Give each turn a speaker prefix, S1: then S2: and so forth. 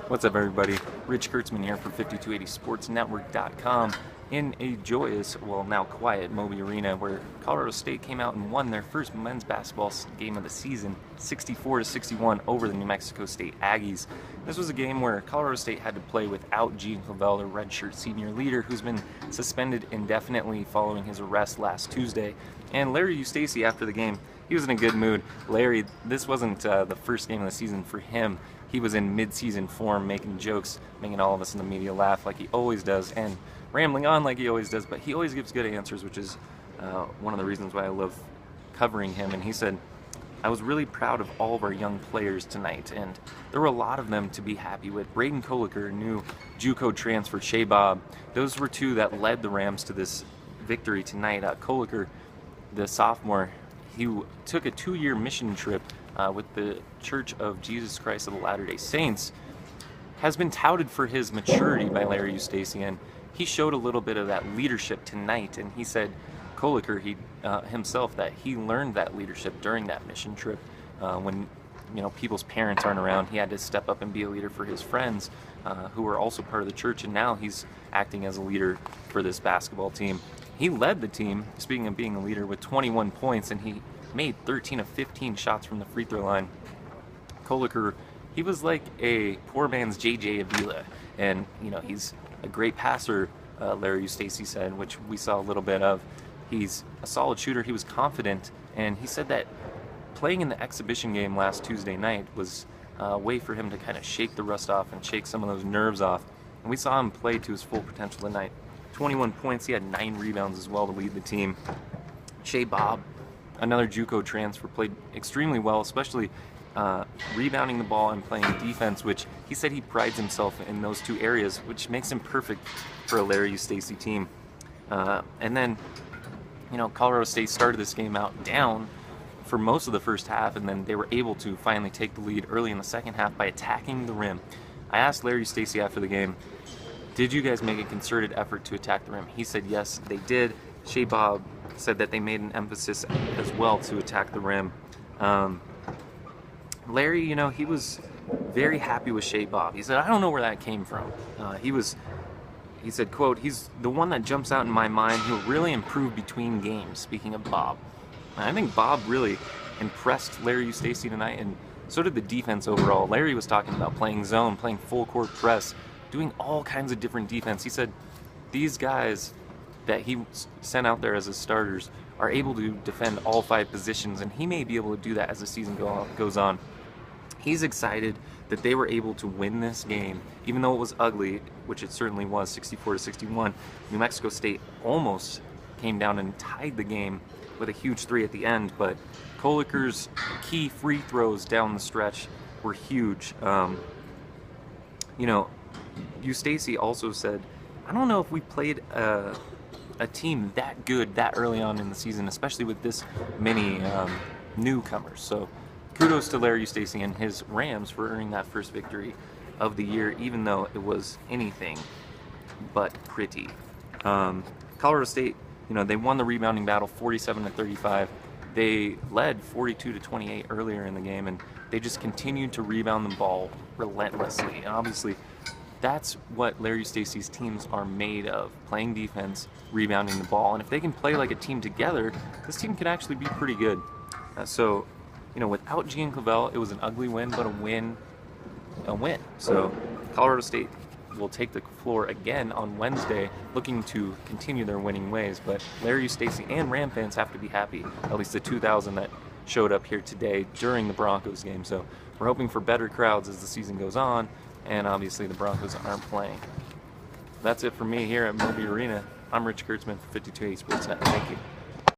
S1: What's up, everybody? Rich Kurtzman here for 5280sportsnetwork.com in a joyous, well, now quiet Moby Arena, where Colorado State came out and won their first men's basketball game of the season, 64-61 over the New Mexico State Aggies. This was a game where Colorado State had to play without Gene Clavell, their redshirt senior leader, who's been suspended indefinitely following his arrest last Tuesday. And Larry Eustace, after the game, he was in a good mood. Larry, this wasn't the first game of the season for him. He was in mid-season form, making jokes, making all of us in the media laugh like he always does, and rambling on like he always does, but he always gives good answers, which is one of the reasons why I love covering him. And he said, I was really proud of all of our young players tonight, and there were a lot of them to be happy with. Braden Koliker, new JUCO transfer, Shea Bob, those were two that led the Rams to this victory tonight. Koliker, the sophomore, he took a 2-year mission trip with the Church of Jesus Christ of the Latter-day Saints, has been touted for his maturity by Larry Eustace, and he showed a little bit of that leadership tonight. And he said, Koliker, himself, that he learned that leadership during that mission trip. When people's parents aren't around, he had to step up and be a leader for his friends who were also part of the church, and now he's acting as a leader for this basketball team. He led the team, speaking of being a leader, with 21 points, and he made 13 of 15 shots from the free throw line. Koliker, he was like a poor man's J.J. Avila, and he's a great passer, Larry Eustace said, which we saw a little bit of. He's a solid shooter. He was confident, and he said that playing in the exhibition game last Tuesday night was a way for him to kind of shake the rust off and shake some of those nerves off. And we saw him play to his full potential tonight. 21 points, he had 9 rebounds as well to lead the team. Shea Bob, another JUCO transfer, played extremely well, especially rebounding the ball and playing defense, which he said he prides himself in those two areas, which makes him perfect for a Larry Eustace team. And then, Colorado State started this game out down for most of the first half, and then they were able to finally take the lead early in the second half by attacking the rim. I asked Larry Eustace after the game, did you guys make a concerted effort to attack the rim? He said yes, they did. Shea Bob said that they made an emphasis as well to attack the rim. Larry, he was very happy with Shea Bob. He said, I don't know where that came from. He said, quote, he's the one that jumps out in my mind. He'll really improve between games, speaking of Bob. And I think Bob really impressed Larry Eustace tonight, and so did the defense overall. Larry was talking about playing zone, playing full court press, doing all kinds of different defense. He said these guys that he sent out there as his starters are able to defend all 5 positions, and he may be able to do that as the season goes on. He's excited that they were able to win this game, even though it was ugly, which it certainly was, 64-61. New Mexico State almost came down and tied the game with a huge 3 at the end, but Koliker's key free throws down the stretch were huge. Eustace also said, I don't know if we played a team that good that early on in the season, especially with this many newcomers. So kudos to Larry Eustace and his Rams for earning that first victory of the year, even though it was anything but pretty. Colorado State, they won the rebounding battle 47-35. They led 42-28 earlier in the game, and they just continued to rebound the ball relentlessly. And obviously, that's what Larry Eustace's teams are made of, playing defense, rebounding the ball. And if they can play like a team together, this team can actually be pretty good. Without Gene Clavell, it was an ugly win, but a win. So Colorado State will take the floor again on Wednesday, looking to continue their winning ways. But Larry Eustace and Ram fans have to be happy, at least the 2,000 that showed up here today during the Broncos game. So we're hoping for better crowds as the season goes on, and obviously the Broncos aren't playing. That's it for me here at Moby Arena. I'm Rich Kurtzman for 5280 Sportsnet. Thank you.